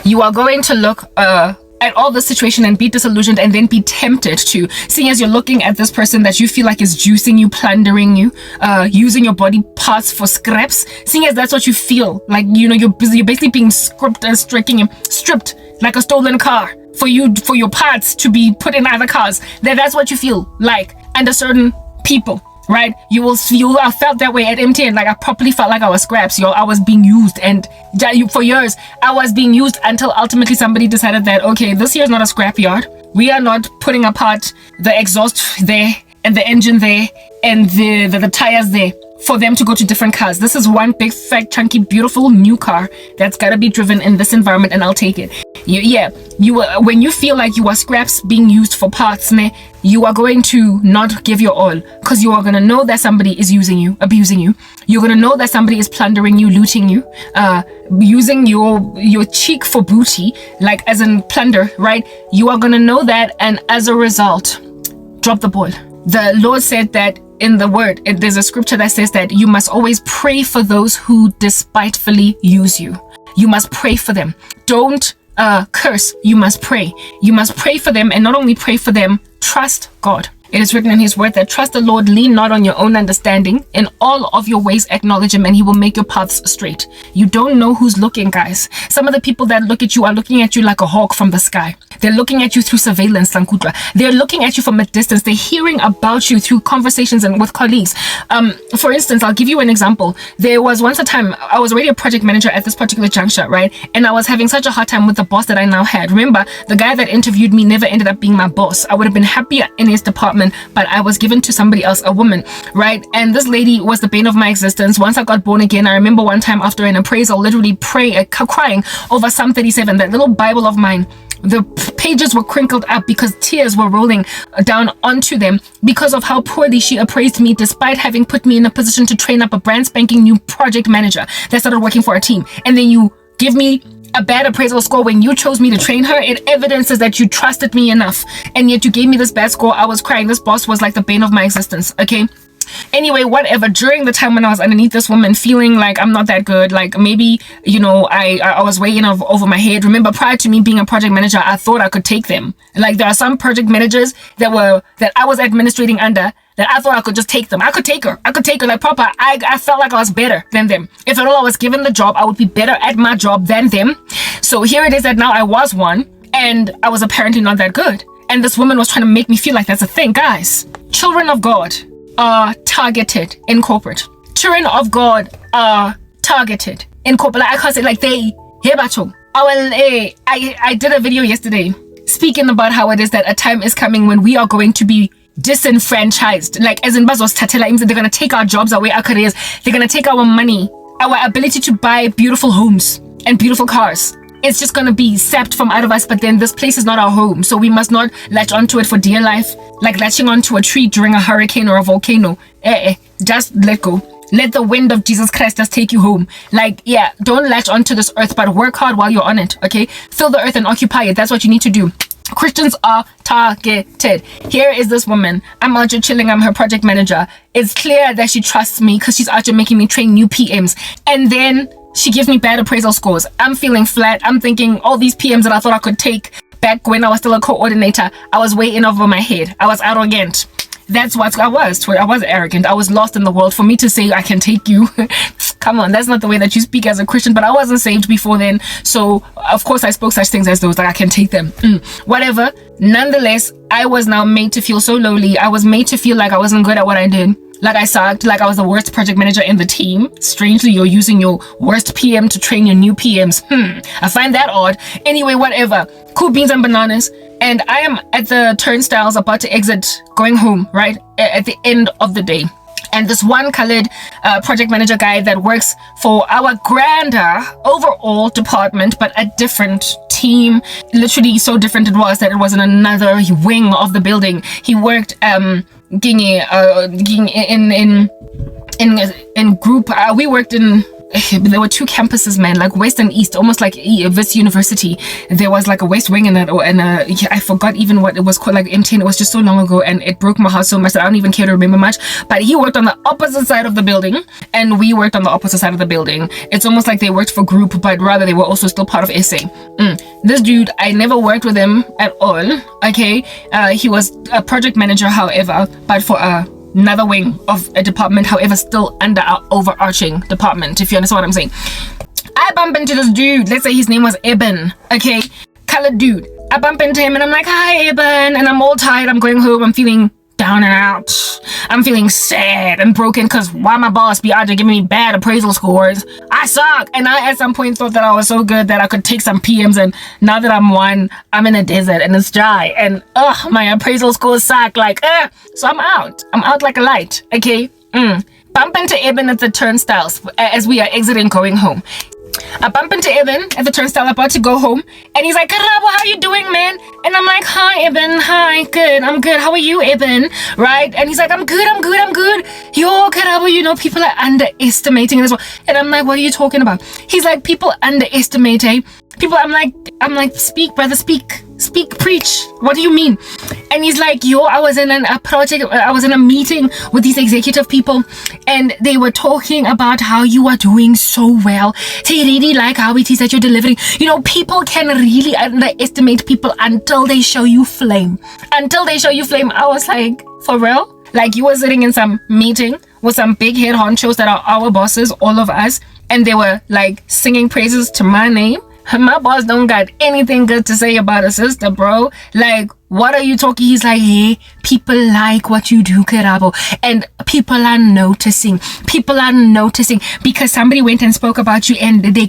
You are going to look at all the situation and be disillusioned and then be tempted to, seeing as you're looking at this person that you feel like is juicing you, plundering you, using your body parts for scraps, seeing as that's what you feel like, you're basically being stripped like a stolen car for your parts to be put in other cars. That's what you feel like under certain people, right? You have felt that way at MTN. Like, I properly felt like I was scraps, I was being used, and for years I was being used until ultimately somebody decided that, okay, this here is not a scrap yard. We are not putting apart the exhaust there and the engine there and the tires there for them to go to different cars. This is one big, fat, chunky, beautiful new car that's gotta be driven in this environment, and I'll take it. When you feel like you are scraps being used for parts, you are going to not give your all, because you are going to know that somebody is using you, abusing you. You're going to know that somebody is plundering you, looting you, using your cheek for booty, like as in plunder, right? You are going to know that, and as a result, drop the ball. The Lord said that in the word, there's a scripture that says that you must always pray for those who despitefully use you. You must pray for them. Don't curse. You must pray. You must pray for them, and not only pray for them, trust God. It is written in his word that trust the Lord, lean not on your own understanding. In all of your ways acknowledge him, and he will make your paths straight. You don't know who's looking, guys. Some of the people that look at you are looking at you like a hawk from the sky. They're looking at you through surveillance, Lankudra. They're looking at you from a distance. They're hearing about you through conversations and with colleagues. For instance, I'll give you an example. There was once a time, I was already a project manager at this particular juncture, right? And I was having such a hard time with the boss that I now had. Remember, the guy that interviewed me never ended up being my boss. I would have been happier in his department, but I was given to somebody else, a woman, right? And this lady was the bane of my existence. Once I got born again, I remember one time after an appraisal, literally crying over Psalm 37, that little Bible of mine. The pages were crinkled up because tears were rolling down onto them because of how poorly she appraised me, despite having put me in a position to train up a brand spanking new project manager that started working for a team. And then you give me a bad appraisal score when you chose me to train her. It evidences that you trusted me enough, and yet you gave me this bad score. I was crying. This boss was like the bane of my existence. Okay, anyway, whatever. During the time when I was underneath this woman, feeling like I'm not that good, like maybe I was way in over my head. Remember, prior to me being a project manager, I thought I could take them. Like, there are some project managers that I was administrating under that I thought I could just take them. I could take her like proper. I felt like I was better than them. If at all I was given the job, I would be better at my job than them. So here it is that now I was one, and I was apparently not that good. And this woman was trying to make me feel like that's a thing. Guys, children of God are targeted in corporate. Children of God are targeted in corporate. Like, I can't say like they. I did a video yesterday speaking about how it is that a time is coming when we are going to be disenfranchised, like as in Bazos Tatela, they're going to take our jobs away, our careers, they're going to take our money, our ability to buy beautiful homes and beautiful cars. It's just going to be sapped from out of us. But then this place is not our home, so we must not latch onto it for dear life, like latching onto a tree during a hurricane or a volcano. Just let go. Let the wind of Jesus Christ just take you home. Like, yeah, don't latch onto this earth, but work hard while you're on it. Okay, fill the earth and occupy it. That's what you need to do. Christians are targeted. Here is this woman. I'm out here chilling. I'm her project manager. It's clear that she trusts me because she's out here making me train new PMs. And then she gives me bad appraisal scores. I'm feeling flat. I'm thinking all these PMs that I thought I could take back when I was still a coordinator, I was way in over my head. I was arrogant. That's what I was. I was arrogant. I was lost in the world. For me to say I can take you, come on, that's not the way that you speak as a Christian. But I wasn't saved before then, so of course I spoke such things as those, like I can take them. Whatever. Nonetheless, I was now made to feel so lowly. I was made to feel like I wasn't good at what I did. Like I sucked, like I was the worst project manager in the team. Strangely, you're using your worst PM to train your new PMs. I find that odd. Anyway, whatever. Cool beans and bananas. And I am at the turnstiles about to exit, going home, right? At the end of the day. And this one colored project manager guy that works for our grander overall department, but a different team, literally so different it was that it was in another wing of the building. He worked in group. We worked in there were two campuses, man, like west and east, almost like this university. There was like a west wing and I forgot even what it was called, like M10. It was just so long ago, and it broke my heart so much that I don't even care to remember much. But he worked on the opposite side of the building, and we worked on the opposite side of the building. It's almost like they worked for group, but rather they were also still part of SA. This dude, I never worked with him at all. Okay, he was a project manager, however, but for another wing of a department, however, still under our overarching department, if you understand what I'm saying. I bump into this dude, let's say his name was Eben, okay, colored dude. I bump into him and I'm like, hi Eben, and I'm all tired, I'm going home, I'm feeling down and out, I'm feeling sad and broken because why my boss be out there giving me bad appraisal scores? I suck. And I at some point thought that I was so good that I could take some PMs, and now that I'm one, I'm in a desert and it's dry and my appraisal scores suck, like so I'm out like a light, okay. Bump into Eben at the turnstiles as we are exiting going home. I bump into Eben at the turnstile about to go home, and he's like, Karabo, how you doing, man? And I'm like, hi Eben, hi, good, I'm good, how are you, Eben? Right? And he's like, I'm good. Yo, Karabo, you know, people are underestimating this one. And I'm like, what are you talking about? He's like, people underestimate, people. I'm like, speak, brother, speak, preach. What do you mean? And he's like, yo, I was in a meeting with these executive people, and they were talking about how you are doing so well. They really like how it is that you're delivering. You know, people can really underestimate people until they show you flame. I was like, for real? Like, you were sitting in some meeting with some big head honchos that are our bosses, all of us, and they were like singing praises to my name. My boss don't got anything good to say about a sister, bro. Like, what are you talking? He's like, hey, people like what you do, Karabo, and people are noticing because somebody went and spoke about you, and they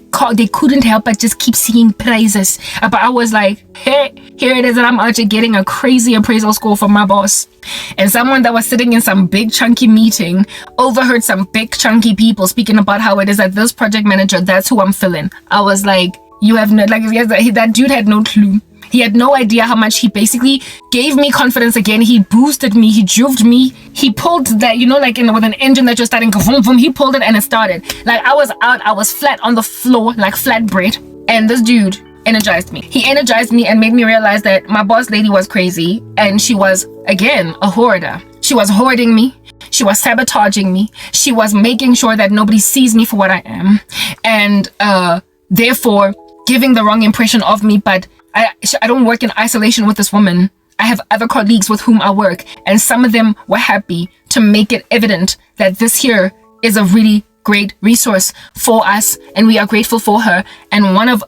couldn't help but just keep singing praises. But I was like, hey, here it is, and I'm actually getting a crazy appraisal score from my boss. And someone that was sitting in some big chunky meeting overheard some big chunky people speaking about how it is that this project manager, that's who I'm filling. I was like, you have no, like, that dude had no clue. He had no idea how much he basically gave me confidence again. He boosted me. He juved me. He pulled that, you know, like with an engine that you're starting, vroom, vroom, he pulled it and it started. Like, I was out. I was flat on the floor, like flat bread. And this dude energized me. He energized me and made me realize that my boss lady was crazy. And she was, again, a hoarder. She was hoarding me. She was sabotaging me. She was making sure that nobody sees me for what I am. And therefore, giving the wrong impression of me. But I don't work in isolation with this woman. I have other colleagues with whom I work, and some of them were happy to make it evident that this here is a really great resource for us, and we are grateful for her. And one of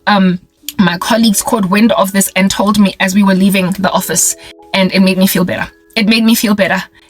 my colleagues caught wind of this and told me as we were leaving the office, and it made me feel better.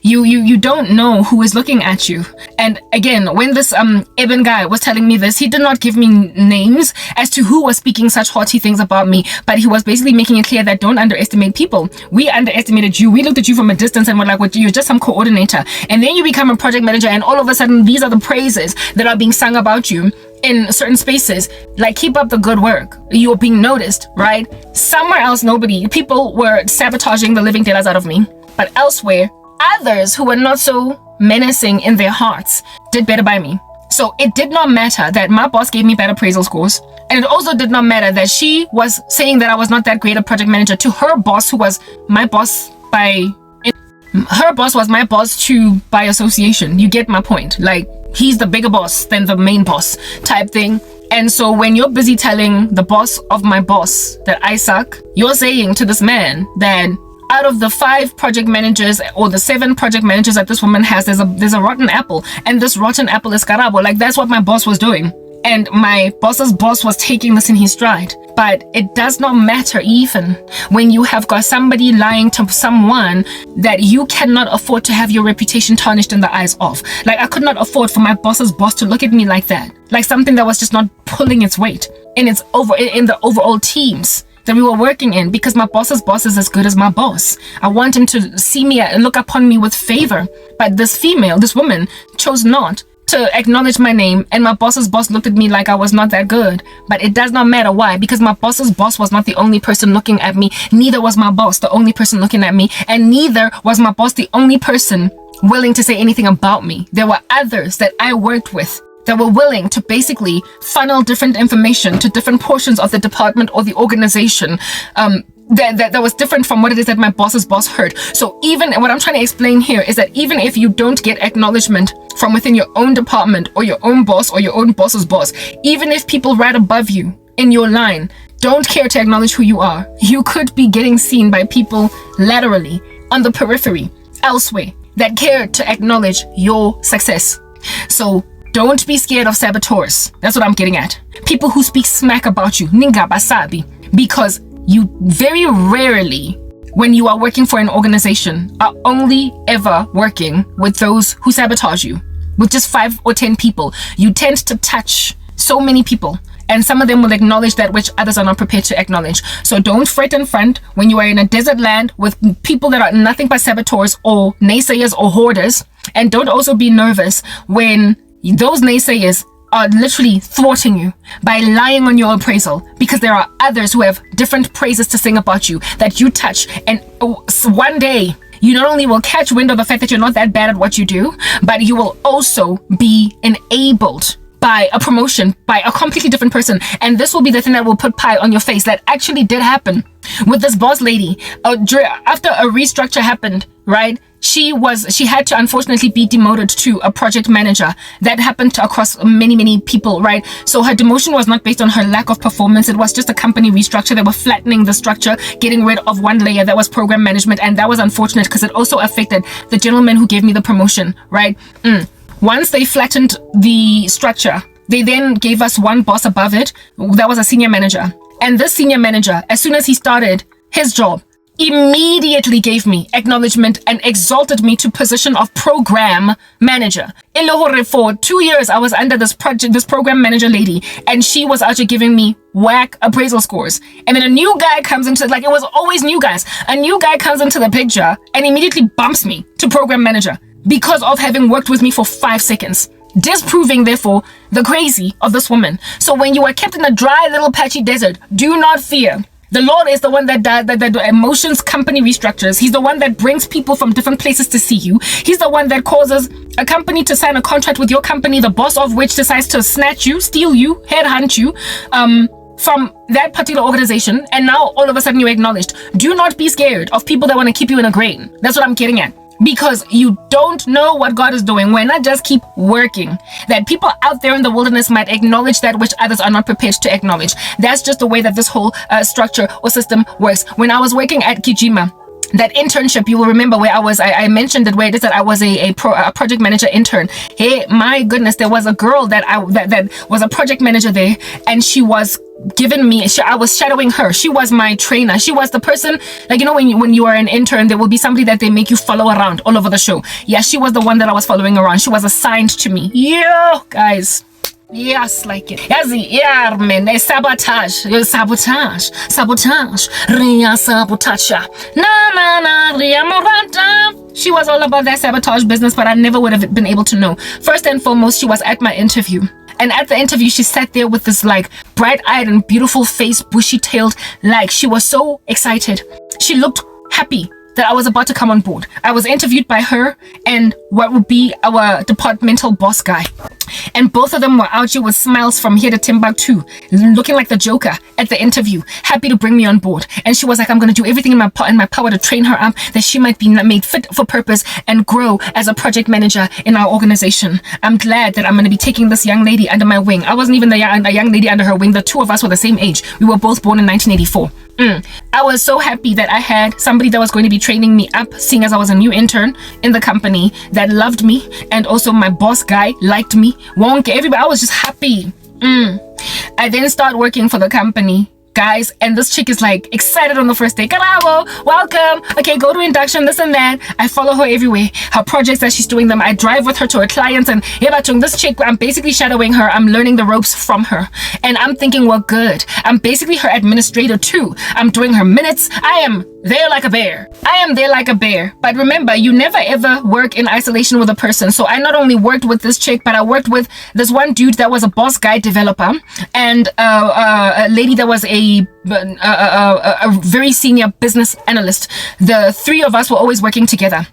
You don't know who is looking at you. And again, when this Eben guy was telling me this, he did not give me names as to who was speaking such haughty things about me, but he was basically making it clear that don't underestimate people. We underestimated you. We looked at you from a distance and were like, well, you're just some coordinator. And then you become a project manager, and all of a sudden these are the praises that are being sung about you in certain spaces. Like, keep up the good work. You're being noticed, right? Somewhere else, people were sabotaging the living daylights out of me. But elsewhere, others who were not so menacing in their hearts did better by me. So it did not matter that my boss gave me bad appraisal scores. And it also did not matter that she was saying that I was not that great a project manager to her boss, who was my boss by... Her boss was my boss by association. You get my point. Like, he's the bigger boss than the main boss type thing. And so when you're busy telling the boss of my boss that I suck, you're saying to this man that out of the 5 project managers or the 7 project managers that this woman has, there's a rotten apple, and this rotten apple is Karabo. Like, that's what my boss was doing, and my boss's boss was taking this in his stride. But it does not matter even when you have got somebody lying to someone that you cannot afford to have your reputation tarnished in the eyes of. Like, I could not afford for my boss's boss to look at me like that, like something that was just not pulling its weight in the overall teams that we were working in, because my boss's boss is as good as my boss. I want him to see me and look upon me with favor. But this woman, chose not to acknowledge my name, and my boss's boss looked at me like I was not that good. But it does not matter. Why? Because my boss's boss was not the only person looking at me. Neither was my boss the only person looking at me, and neither was my boss the only person willing to say anything about me. There were others that I worked with that were willing to basically funnel different information to different portions of the department or the organization that was different from what it is that my boss's boss heard. So even what I'm trying to explain here is that even if you don't get acknowledgement from within your own department or your own boss or your own boss's boss, even if people right above you in your line don't care to acknowledge who you are, you could be getting seen by people laterally on the periphery elsewhere that care to acknowledge your success. So don't be scared of saboteurs. That's what I'm getting at. People who speak smack about you, ningabasabi, because you very rarely, when you are working for an organization, are only ever working with those who sabotage you. With just 5 or 10 people, you tend to touch so many people, and some of them will acknowledge that which others are not prepared to acknowledge. So don't fret in front when you are in a desert land with people that are nothing but saboteurs or naysayers or hoarders. And don't also be nervous when those naysayers are literally thwarting you by lying on your appraisal, because there are others who have different praises to sing about you that you touch. And one day, you not only will catch wind of the fact that you're not that bad at what you do, but you will also be enabled by a promotion by a completely different person. And this will be the thing that will put pie on your face. That actually did happen with this boss lady. After a restructure happened, right? She had to unfortunately be demoted to a project manager. That happened across many people, right? So her demotion was not based on her lack of performance. It was just a company restructure. They were flattening the structure, getting rid of one layer that was program management. And that was unfortunate because it also affected the gentleman who gave me the promotion, right? Once they flattened the structure, they then gave us one boss above it. That was a senior manager. And this senior manager, as soon as he started his job, immediately gave me acknowledgement and exalted me to position of program manager. For 2 years, I was under this program manager lady, and she was actually giving me whack appraisal scores. And then a new guy comes into, like, it was always new guys. A new guy comes into the picture and immediately bumps me to program manager because of having worked with me for 5 seconds. Disproving, therefore, the crazy of this woman. So when you are kept in a dry little patchy desert, do not fear. The Lord is the one that emotions company restructures. He's the one that brings people from different places to see you. He's the one that causes a company to sign a contract with your company, the boss of which decides to snatch you, steal you, headhunt you from that particular organization. And now all of a sudden you're acknowledged. Do not be scared of people that want to keep you in a grain. That's what I'm getting at. Because you don't know what God is doing. When I just keep working, that people out there in the wilderness might acknowledge that which others are not prepared to acknowledge. That's just the way that this whole structure or system works. When I was working at Kijima, that internship, you will remember where I mentioned it, where it is that I was a project manager intern. Hey, my goodness, there was a girl that was a project manager there, and she was given me, I was shadowing her. She was my trainer. She was the person, like, you know, when you are an intern, there will be somebody that they make you follow around all over the show. Yeah, she was the one that I was following around. She was assigned to me. Yeah, guys. Yes, like it. Yeah, man. Sabotage. Sabotage. Ria sabotage. Na, Ria morata. She was all about that sabotage business, but I never would have been able to know. First and foremost, she was at my interview. And at the interview, she sat there with this like bright-eyed and beautiful face, bushy-tailed, like she was so excited. She looked happy that I was about to come on board. I was interviewed by her and what would be our departmental boss guy. And both of them were out here with smiles from here to Timbuktu, looking like the Joker at the interview, happy to bring me on board. And she was like, I'm going to do everything in my power to train her up, that she might be made fit for purpose and grow as a project manager in our organization. I'm glad that I'm going to be taking this young lady under my wing. I wasn't even a young lady under her wing. The two of us were the same age. We were both born in 1984. I was so happy that I had somebody that was going to be training me up, seeing as I was a new intern in the company, that loved me, and also my boss guy liked me. Won't everybody, I was just happy. I then start working for the company, guys, and this chick is like excited on the first day. Karabo, welcome. Okay, go to induction, this and that. I follow her everywhere. Her projects as she's doing them. I drive with her to her clients, and this chick, I'm basically shadowing her. I'm learning the ropes from her. And I'm thinking, well, good. I'm basically her administrator too. I'm doing her minutes. I am there like a bear. But remember, you never ever work in isolation with a person. So I not only worked with this chick, but I worked with this one dude that was a boss guy developer, and a lady that was a very senior business analyst. The three of us were always working together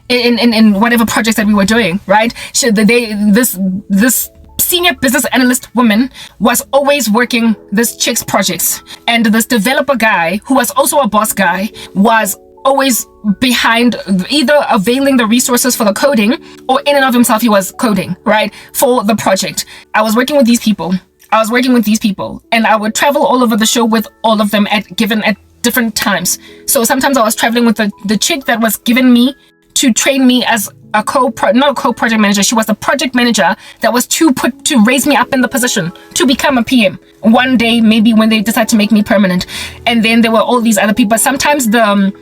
in whatever projects that we were doing, right? This senior business analyst woman was always working this chick's projects, and this developer guy, who was also a boss guy, was always behind either availing the resources for the coding, or in and of himself he was coding, right, for the project. I was working with these people, and I would travel all over the show with all of them at different times. So sometimes I was traveling with the chick that was given me to train me as a not a co-project manager. She was the project manager that was to raise me up in the position to become a PM one day, maybe when they decide to make me permanent. And then there were all these other people. Sometimes the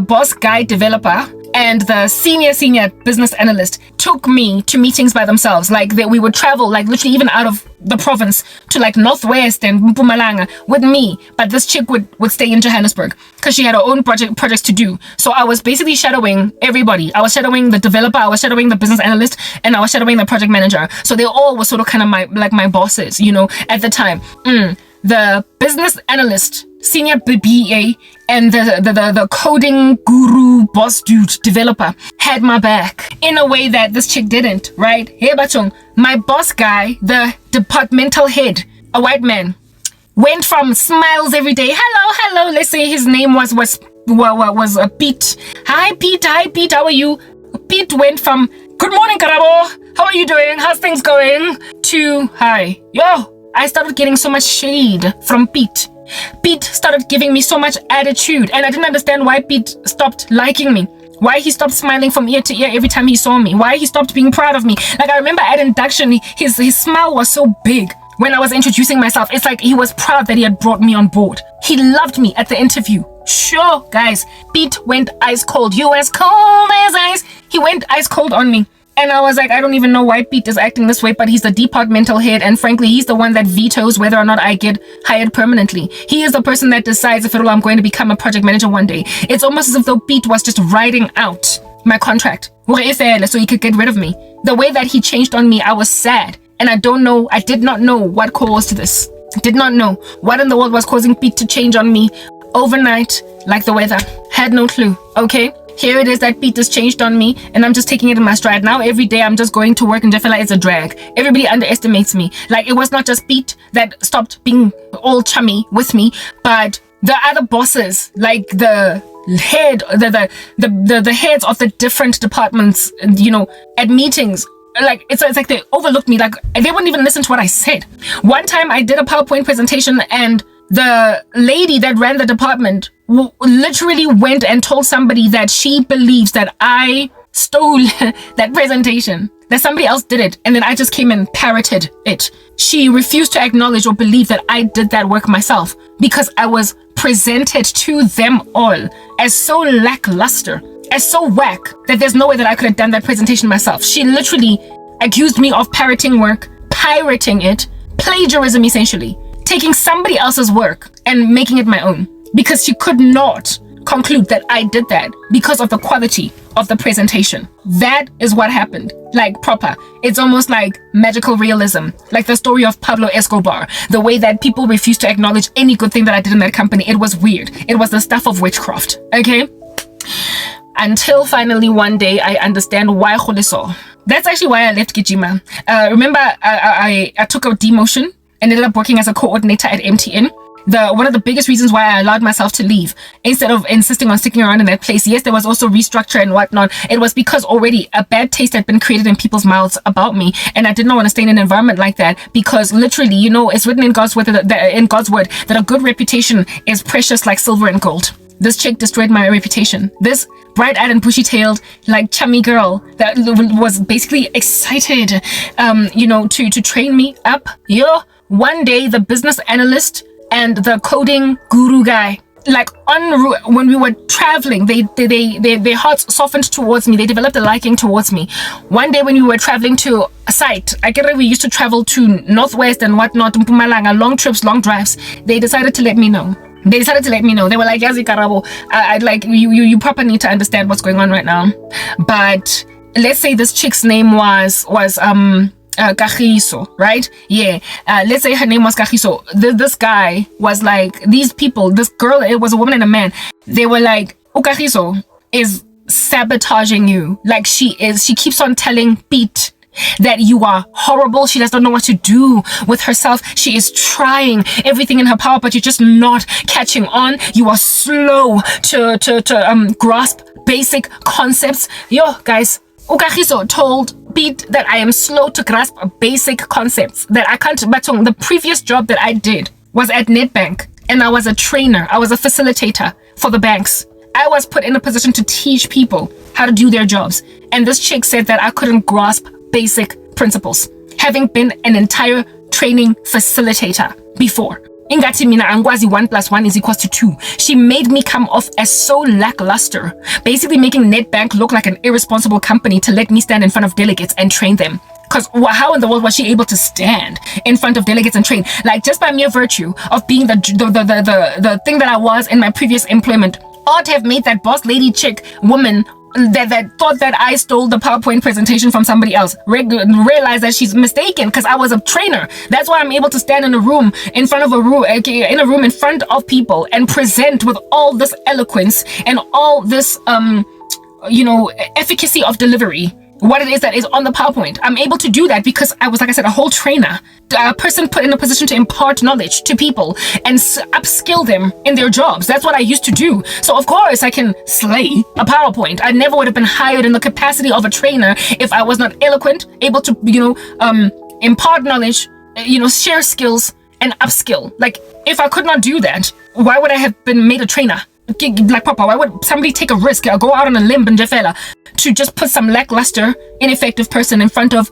boss guy developer and the senior business analyst took me to meetings by themselves. Like we would travel, like literally even out of the province to like Northwest and Mpumalanga with me. But this chick would stay in Johannesburg because she had her own projects to do. So I was basically shadowing everybody. I was shadowing the developer, I was shadowing the business analyst, and I was shadowing the project manager. So they all were sort of kind of my bosses, you know, at the time. The business analyst, senior BA, and the coding guru boss dude developer had my back in a way that this chick didn't, right? Hey Bachong, my boss guy, the departmental head, a white man, went from smiles every day, hello, let's say his name was Pete. Hi Pete, how are you? Pete went from good morning Karabo, how are you doing, how's things going, to hi, yo. I started getting so much shade from Pete. Pete started giving me so much attitude, and I didn't understand why Pete stopped liking me. Why he stopped smiling from ear to ear every time he saw me. Why he stopped being proud of me. Like I remember at induction, his smile was so big when I was introducing myself. It's like he was proud that he had brought me on board. He loved me at the interview. Sure, guys, Pete went ice cold. You as cold as ice. He went ice cold on me. And I was like, I don't even know why Pete is acting this way, but he's the departmental head, and frankly, he's the one that vetoes whether or not I get hired permanently. He is the person that decides if I'm going to become a project manager one day. It's almost as if though Pete was just writing out my contract so he could get rid of me. The way that he changed on me, I was sad. And I did not know what caused this. Did not know what in the world was causing Pete to change on me overnight like the weather. Had no clue, okay? Here it is that Pete has changed on me, and I'm just taking it in my stride. Now every day I'm just going to work and just feel like it's a drag. Everybody underestimates me. Like it was not just Pete that stopped being all chummy with me, but the other bosses, like the heads of the different departments, you know, at meetings. Like it's like they overlooked me. Like they wouldn't even listen to what I said. One time I did a PowerPoint presentation, and the lady that ran the department literally went and told somebody that she believes that I stole that presentation, that somebody else did it, and then I just came and parroted it. She refused to acknowledge or believe that I did that work myself because I was presented to them all as so lackluster, as so whack, that there's no way that I could have done that presentation myself. She literally accused me of parroting work, pirating it, plagiarism essentially, taking somebody else's work and making it my own, because she could not conclude that I did that because of the quality of the presentation. That is what happened. Like proper. It's almost like magical realism, like the story of Pablo Escobar. The way that people refused to acknowledge any good thing that I did in that company. It was weird. It was the stuff of witchcraft. Okay? Until finally one day I understand why Kholeso. That's actually why I left Gijima. Remember, I took a demotion and ended up working as a coordinator at MTN. One of the biggest reasons why I allowed myself to leave instead of insisting on sticking around in that place, yes, there was also restructure and whatnot. It was because already a bad taste had been created in people's mouths about me, and I did not want to stay in an environment like that, because literally, you know, it's written in God's word that a good reputation is precious like silver and gold. This chick destroyed my reputation. This bright-eyed and bushy-tailed, like chummy girl that was basically excited, to train me up. One day, the business analyst and the coding guru guy, like when we were traveling, their hearts softened towards me. They developed a liking towards me. One day when we were traveling to a site, I get it, we used to travel to Northwest and whatnot, Mpumalanga, long trips, long drives. They decided to let me know. They were like, Yazi Karabo, I'd like you proper need to understand what's going on right now. But let's say this chick's name was Kagiso, right? Yeah. Let's say her name was Kagiso. This guy was like, these people, this girl, it was a woman and a man. They were like, Kagiso is sabotaging you. Like she keeps on telling Pete that you are horrible. She does not know what to do with herself. She is trying everything in her power, but you're just not catching on. You are slow to grasp basic concepts. Yo, guys, Ukagiso told Pete that I am slow to grasp basic concepts, that I can't. But the previous job that I did was at Nedbank, and I was a trainer. I was a facilitator for the banks. I was put in a position to teach people how to do their jobs. And this chick said that I couldn't grasp basic principles, having been an entire training facilitator before. Ingati mina angwazi 1 + 1 = 2. She made me come off as so lackluster, basically making Nedbank look like an irresponsible company to let me stand in front of delegates and train them. Because how in the world was she able to stand in front of delegates and train? Like, just by mere virtue of being the thing that I was in my previous employment, ought to have made that boss lady chick woman that thought that I stole the PowerPoint presentation from somebody else realize that she's mistaken, because I was a trainer. That's why I'm able to stand in a room in front of people and present with all this eloquence and all this efficacy of delivery, what it is that is on the PowerPoint. I'm able to do that because I was, like I said, a whole trainer, a person put in a position to impart knowledge to people and upskill them in their jobs. That's what I used to do. So of course I can slay a PowerPoint. I never would have been hired in the capacity of a trainer if I was not eloquent, able to, impart knowledge, share skills and upskill. Like, if I could not do that, why would I have been made a trainer? Like, Papa, why would somebody take a risk, go out on a limb and to just put some lackluster, ineffective person in front of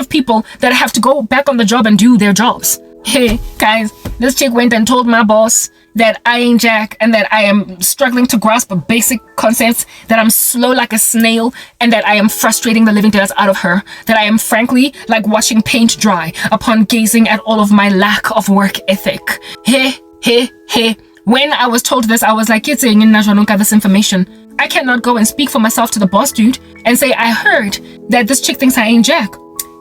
people that have to go back on the job and do their jobs? Hey, guys, this chick went and told my boss that I ain't jack and that I am struggling to grasp basic concepts, that I'm slow like a snail, and that I am frustrating the living daylights out of her, that I am frankly like watching paint dry upon gazing at all of my lack of work ethic. Hey. When I was told this, I was like, this information. I cannot go and speak for myself to the boss dude and say, I heard that this chick thinks I ain't jack.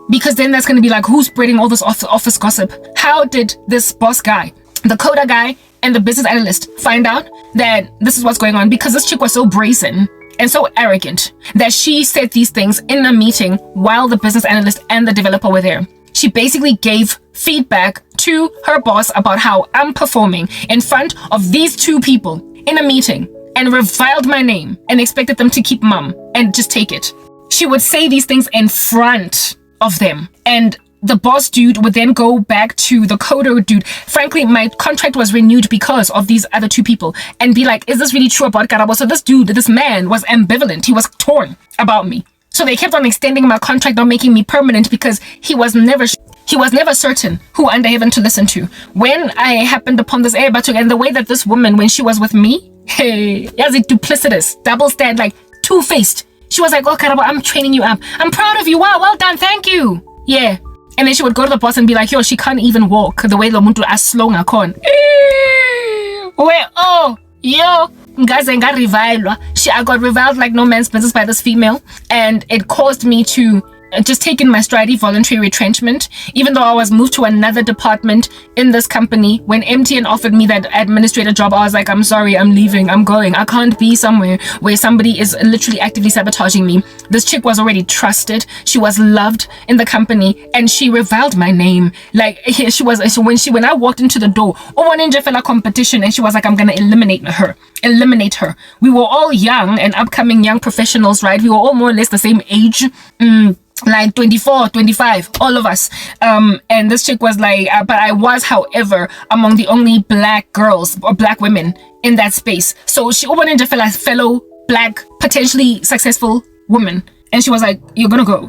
Because then that's going to be like, who's spreading all this office gossip? How did this boss guy, the coder guy, and the business analyst find out that this is what's going on? Because this chick was so brazen and so arrogant that she said these things in a meeting while the business analyst and the developer were there. She basically gave feedback to her boss about how I'm performing in front of these two people in a meeting and reviled my name and expected them to keep mum and just take it. She would say these things in front of them, and the boss dude would then go back to the coder dude. Frankly, my contract was renewed because of these other two people, and be like, is this really true about Karabo? So this man was ambivalent. He was torn about me. So they kept on extending my contract, not making me permanent, because he was never certain who under heaven to listen to. When I happened upon this air battle, and the way that this woman, when she was with me, hey, as it duplicitous, double stand, like two-faced. She was like, oh, Karabo, I'm training you up. I'm proud of you. Wow, well done. Thank you. Yeah. And then she would go to the boss and be like, yo, she can't even walk the way Lomuntu as slow ngakon. Where, oh, yo. I got reviled like no man's business by this female, and it caused me to just take in my stride voluntary retrenchment, even though I was moved to another department in this company. When MTN offered me that administrator job, I was like, I'm sorry, I'm leaving, I'm going. I can't be somewhere where somebody is literally actively sabotaging me. This chick was already trusted. She was loved in the company, and she reviled my name. Like, she was, so when I walked into the door, competition, and she was like, I'm gonna eliminate her. We were all young and upcoming young professionals, right? We were all more or less the same age. Like 24, 25, all of us. And this chick was like, but I was, however, among the only black girls or black women in that space. So she opened a fellow black, potentially successful woman. And she was like, you're gonna go.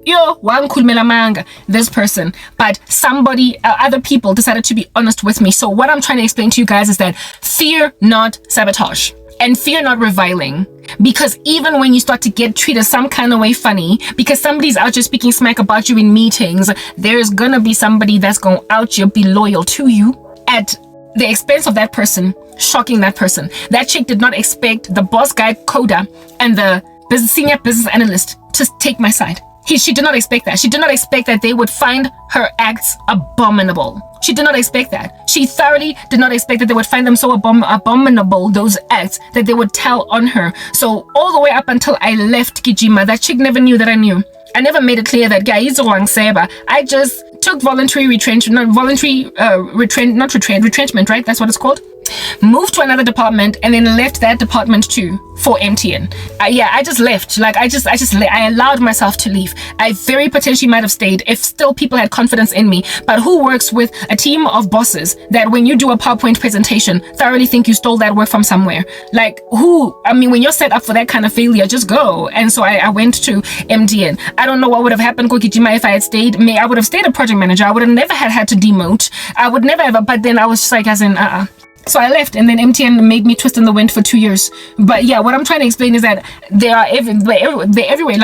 Yo, one kulmela manga, this person. But somebody, other people decided to be honest with me. So what I'm trying to explain to you guys is that fear not sabotage. And fear not reviling, because even when you start to get treated some kind of way funny, because somebody's out just speaking smack about you in meetings, there's gonna be somebody that's gonna out you, be loyal to you at the expense of that person, shocking that person. That chick did not expect the boss guy coder and the senior business analyst to take my side. She did not expect that. She did not expect that they would find her acts abominable. She did not expect that. She thoroughly did not expect that they would find them so abominable, those acts, that they would tell on her. So all the way up until I left Kijima, that chick never knew that I knew. I never made it clear that I just took voluntary retrenchment, retrenchment, right? That's what it's called. Moved to another department and then left that department too for MTN. I just left. Like I allowed myself to leave. I very potentially might have stayed if still people had confidence in me. But who works with a team of bosses that when you do a PowerPoint presentation thoroughly think you stole that work from somewhere? Like who? I mean, when you're set up for that kind of failure, just go. And so I went to MTN. I don't know what would have happened, Kokijima, if I had stayed. I would have stayed a project manager. I would have never had to demote. I would never ever. But then I was just like, as in, So I left, and then MTN made me twist in the wind for 2 years. But yeah, what I'm trying to explain is that they're everywhere.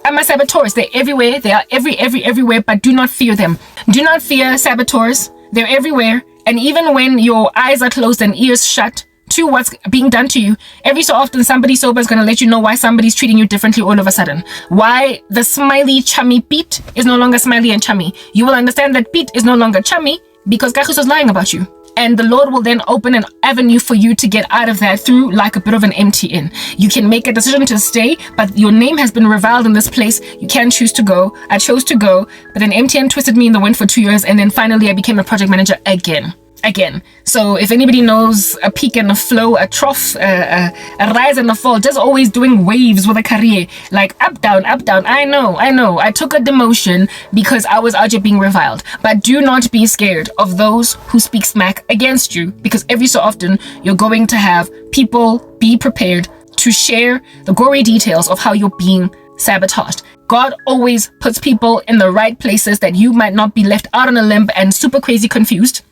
I'm a saboteurs. They're everywhere. They are everywhere. But do not fear them. Do not fear saboteurs. They're everywhere. And even when your eyes are closed and ears shut to what's being done to you, every so often somebody sober is going to let you know why somebody's treating you differently all of a sudden. Why the smiley, chummy Pete is no longer smiley and chummy. You will understand that Pete is no longer chummy because Gachus was lying about you. And the Lord will then open an avenue for you to get out of that through like a bit of an MTN. You can make a decision to stay, but your name has been reviled in this place. You can choose to go. I chose to go, but then MTN twisted me in the wind for 2 years, and then finally I became a project manager again. So if anybody knows a peak and a flow, a trough, a rise and a fall, just always doing waves with a career, like up, down, up, down. I know. I took a demotion because I was out here being reviled. But do not be scared of those who speak smack against you, because every so often you're going to have people be prepared to share the gory details of how you're being sabotaged. God always puts people in the right places that you might not be left out on a limb and super crazy confused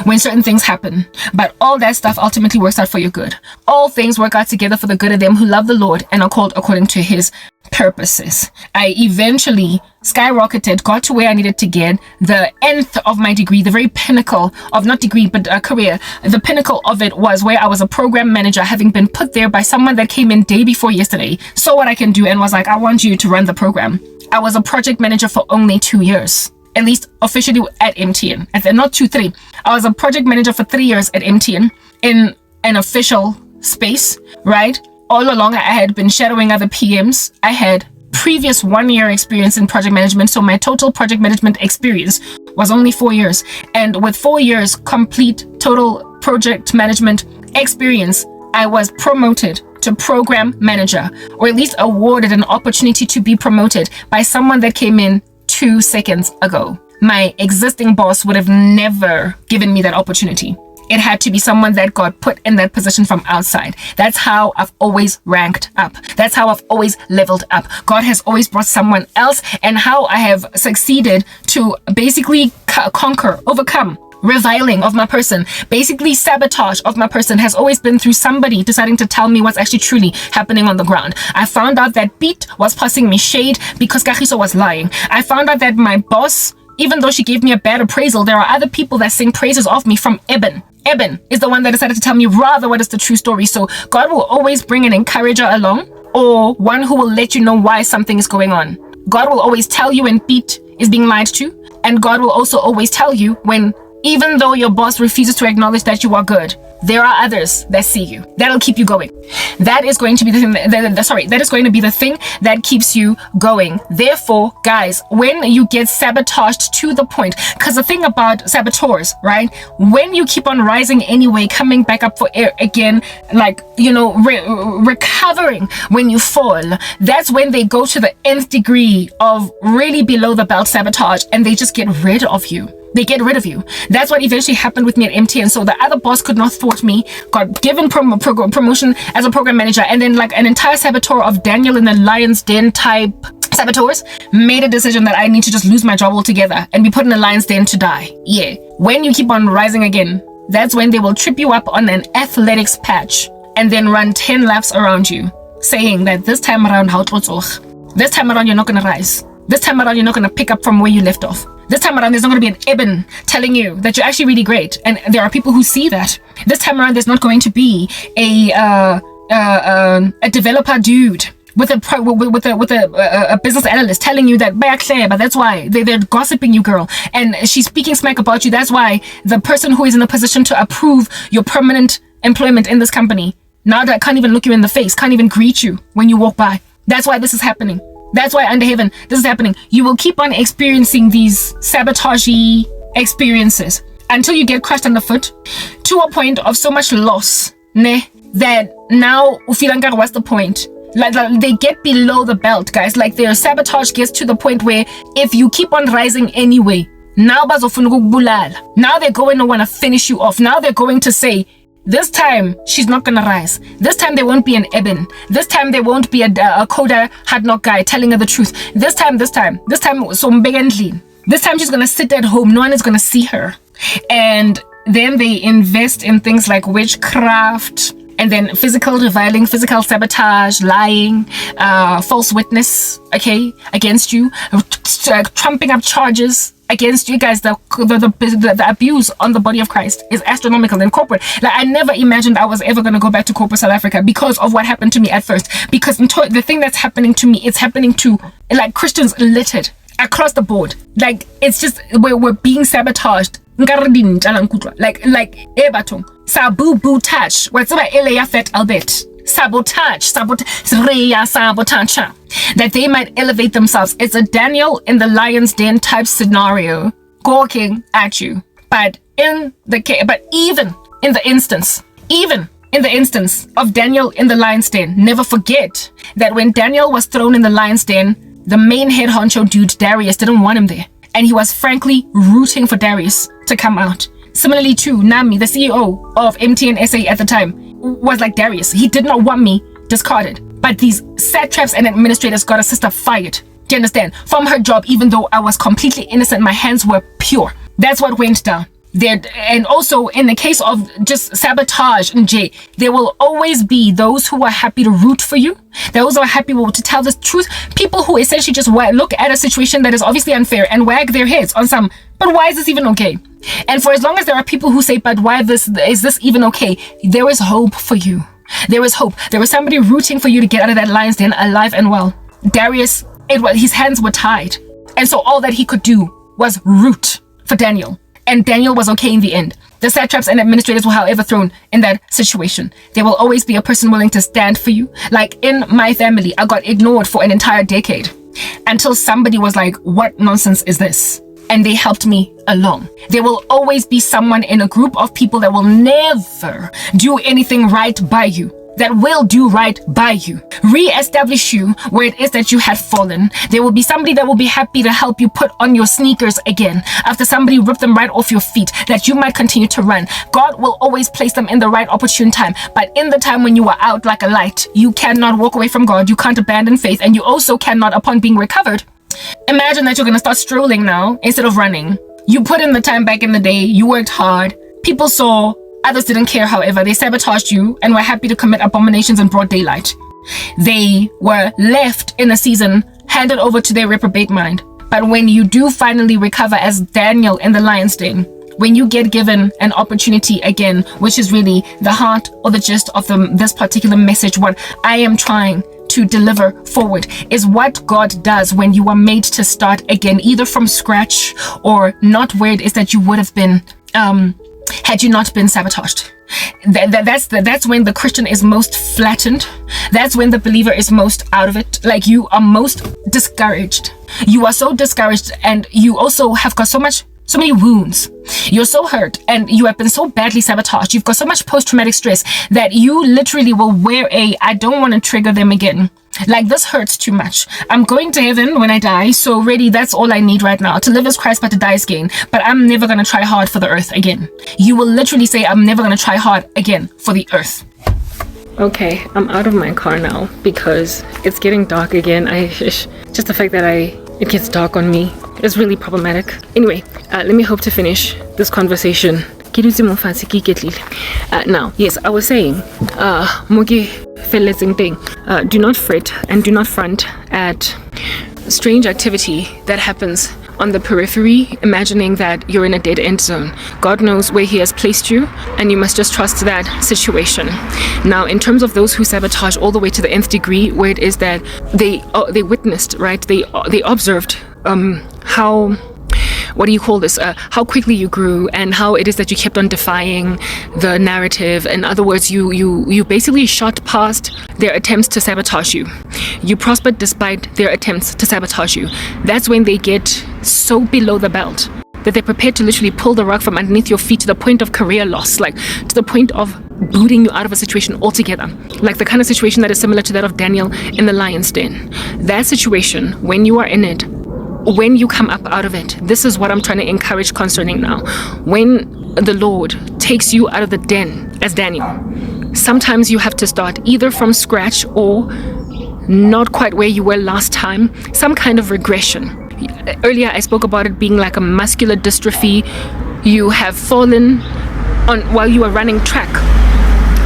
when certain things happen. But all that stuff ultimately works out for your good. All things work out together for the good of them who love the Lord and are called according to his purposes. I eventually skyrocketed, got to where I needed to get, the nth of my degree, the very pinnacle of, not degree, but a career. The pinnacle of it was where I was a program manager, having been put there by someone that came in day before yesterday, saw what I can do and was like, I want you to run the program. I was a project manager for only 2 years. At least officially at MTN. Not 2, 3. I was a project manager for 3 years at MTN in an official space, right? All along, I had been shadowing other PMs. I had previous 1 year experience in project management. So my total project management experience was only 4 years. And with 4 years complete total project management experience, I was promoted to program manager, or at least awarded an opportunity to be promoted by someone that came in 2 seconds ago. My existing boss would have never given me that opportunity. It had to be someone that got put in that position from outside. That's how I've always ranked up. That's how I've always leveled up. God has always brought someone else, and how I have succeeded to basically overcome reviling of my person, basically sabotage of my person, has always been through somebody deciding to tell me what's actually truly happening on the ground. I found out that Pete was passing me shade because Kagiso was lying. I found out that my boss, even though she gave me a bad appraisal, there are other people that sing praises of me from Eben. Eben is the one that decided to tell me rather what is the true story. So God will always bring an encourager along, or one who will let you know why something is going on. God will always tell you when Pete is being lied to, and God will also always tell you when, even though your boss refuses to acknowledge that you are good, there are others that see you. That'll keep you going. That is going to be the thing that is going to be the thing that keeps you going. Therefore, guys, when you get sabotaged to the point, because the thing about saboteurs, right? When you keep on rising anyway, coming back up for air again, like, recovering when you fall, that's when they go to the nth degree of really below the belt sabotage, and they just get rid of you. They get rid of you. That's what eventually happened with me at MTN. So the other boss could not thwart me, got given promotion as a program manager, and then like an entire saboteur of Daniel in the Lion's Den type saboteurs made a decision that I need to just lose my job altogether and be put in a Lion's Den to die. Yeah. When you keep on rising again, that's when they will trip you up on an athletics patch and then run 10 laps around you, saying that this time around, this time around, you're not going to rise. This time around, you're not going to pick up from where you left off. This time around, there's not going to be an Eben telling you that you're actually really great. And there are people who see that. This time around, there's not going to be a developer dude with a business analyst telling you that, but that's why they're gossiping you, girl. And she's speaking smack about you. That's why the person who is in a position to approve your permanent employment in this company, now that can't even look you in the face, can't even greet you when you walk by. That's why this is happening. That's why under heaven, this is happening. You will keep on experiencing these sabotagey experiences until you get crushed underfoot to a point of so much loss, that now what's the point? Like they get below the belt, guys. Like their sabotage gets to the point where if you keep on rising anyway, now they're going to want to finish you off. Now they're going to say, this time she's not gonna rise. This time there won't be an Eben. This time there won't be a Koda Hadnock guy telling her the truth. This time so big and lean. This time she's gonna sit at home. No one is gonna see her. And then they invest in things like witchcraft, and then physical reviling, physical sabotage, lying, false witness, against you, trumping up charges against you guys. The abuse on the body of Christ is astronomical and corporate. Like I never imagined I was ever going to go back to corporate South Africa because of what happened to me at first. Because the thing that's happening to me, it's happening to like Christians littered across the board. Like it's just we're being sabotaged. Like sabu touch what's about Elia Fet Albert sabotage that they might elevate themselves. It's a Daniel in the lion's den type scenario gawking at you. But even in the instance of Daniel in the lion's den, never forget that when Daniel was thrown in the lion's den, the main head honcho dude Darius didn't want him there, and he was frankly rooting for Darius to come out. Similarly to Nami, the CEO of MTN SA at the time, was like Darius. He did not want me discarded. But these satraps and administrators got a sister fired. Do you understand? From her job, even though I was completely innocent, my hands were pure. That's what went down. And also in the case of just sabotage and there will always be those who are happy to root for you. Those who are happy to tell the truth. People who essentially just look at a situation that is obviously unfair and wag their heads on some, but why is this even okay? And for as long as there are people who say, but why is this even okay? There is hope for you. There is hope. There was somebody rooting for you to get out of that lion's den alive and well. Darius, his hands were tied. And so all that he could do was root for Daniel. And Daniel was okay in the end. The satraps and administrators were, however, thrown in that situation. There will always be a person willing to stand for you. Like in my family, I got ignored for an entire decade until somebody was like, what nonsense is this? And they helped me along. There will always be someone in a group of people that will never do anything right by you, that will do right by you, re-establish you where it is that you had fallen. There will be somebody that will be happy to help you put on your sneakers again after somebody ripped them right off your feet, that you might continue to run. God will always place them in the right opportune time. But in the time when you are out like a light, you cannot walk away from God. You can't abandon faith. And you also cannot, upon being recovered, imagine that you're going to start strolling now instead of running. You put in the time back in the day. You worked hard. People saw. Others didn't care, however. They sabotaged you and were happy to commit abominations in broad daylight. They were left in a season, handed over to their reprobate mind. But when you do finally recover as Daniel in the lion's den, when you get given an opportunity again, which is really the heart or the gist of this particular message, what I am trying to deliver forward is what God does when you are made to start again, either from scratch or not where it is that you would have been had you not been sabotaged. That's when the Christian is most flattened. That's when the believer is most out of it. Like you are most discouraged. You are so discouraged, and you also have got so many wounds. You're so hurt and you have been so badly sabotaged. You've got so much post-traumatic stress that you literally will wear I don't want to trigger them again. Like, this hurts too much. I'm going to heaven when I die, so really that's all I need right now. To live as Christ, but to die is gain. But I'm never going to try hard for the earth again. You will literally say, I'm never going to try hard again for the earth. Okay, I'm out of my car now because it's getting dark again. Just the fact that it gets dark on me is really problematic. Anyway, let me hope to finish this conversation. Now, yes, I was saying, do not fret and do not front at strange activity that happens on the periphery, imagining that you're in a dead end zone. God knows where He has placed you, and you must just trust that situation. Now, in terms of those who sabotage all the way to the nth degree, where it is that they witnessed, right? They observed how how quickly you grew and how it is that you kept on defying the narrative. In other words, you basically shot past their attempts to sabotage you. You prospered despite their attempts to sabotage you. That's when they get so below the belt that they're prepared to literally pull the rug from underneath your feet to the point of career loss, like to the point of booting you out of a situation altogether. Like the kind of situation that is similar to that of Daniel in the lion's den. That situation, when you are in it, when you come up out of it, this is what I'm trying to encourage concerning now. When the Lord takes you out of the den as Daniel, sometimes you have to start either from scratch or not quite where you were last time, some kind of regression. Earlier I spoke about it being like a muscular dystrophy. You have fallen while you were running track.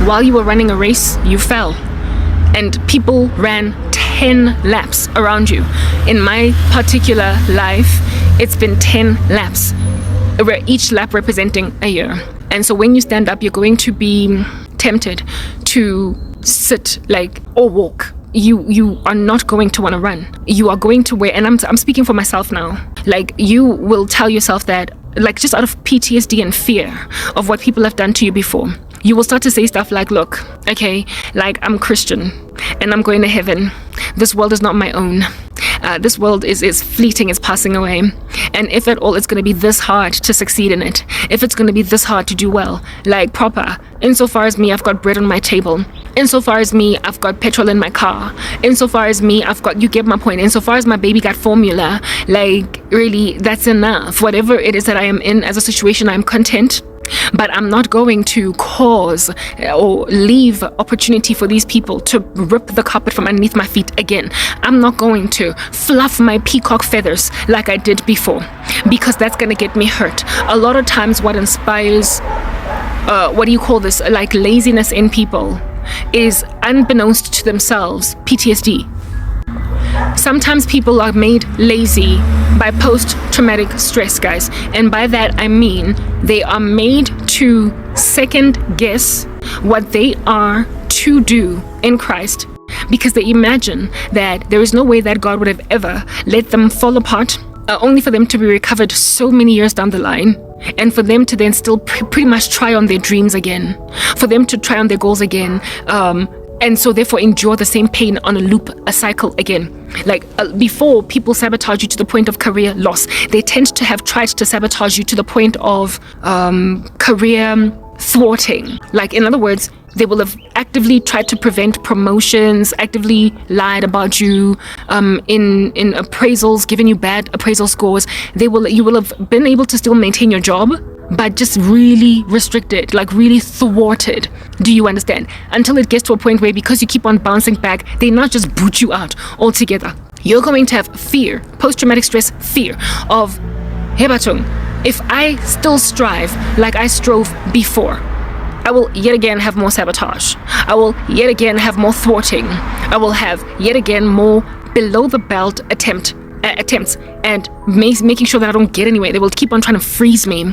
While you were running a race, you fell. And people ran 10 laps around you. In my particular life, it's been 10 laps, where each lap representing a year. And so when you stand up, you're going to be tempted to sit or walk. You are not going to want to run. You are going to wear, and I'm speaking for myself now, you will tell yourself that, just out of PTSD and fear of what people have done to you before, you will start to say stuff like, look, okay, I'm Christian and I'm going to heaven. This world is not my own. This world is fleeting, it's passing away. And if at all it's going to be this hard to succeed in it, if it's going to be this hard to do well, proper, insofar as me, I've got bread on my table. Insofar as me, I've got petrol in my car. Insofar as me, you get my point. Insofar as my baby got formula, really, that's enough. Whatever it is that I am in as a situation, I'm content. But I'm not going to cause or leave opportunity for these people to rip the carpet from underneath my feet again. I'm not going to fluff my peacock feathers like I did before, because that's going to get me hurt. A lot of times what inspires, laziness in people is, unbeknownst to themselves, PTSD. Sometimes people are made lazy by post-traumatic stress, guys. And by that, I mean they are made to second guess what they are to do in Christ, because they imagine that there is no way that God would have ever let them fall apart, only for them to be recovered so many years down the line, and for them to then still pretty much try on their dreams again, for them to try on their goals again, and so therefore endure the same pain on a loop, a cycle again. Before people sabotage you to the point of career loss, they tend to have tried to sabotage you to the point of career thwarting. In other words, they will have actively tried to prevent promotions, actively lied about you in appraisals, given you bad appraisal scores. You will have been able to still maintain your job, but just really restricted, really thwarted. Do you understand? Until it gets to a point where, because you keep on bouncing back, they not just boot you out altogether. You're going to have fear, post-traumatic stress fear of, Hebatung, if I still strive like I strove before, I will yet again have more sabotage. I will yet again have more thwarting. I will have yet again more below the belt attempts and making sure that I don't get anywhere. They will keep on trying to freeze me.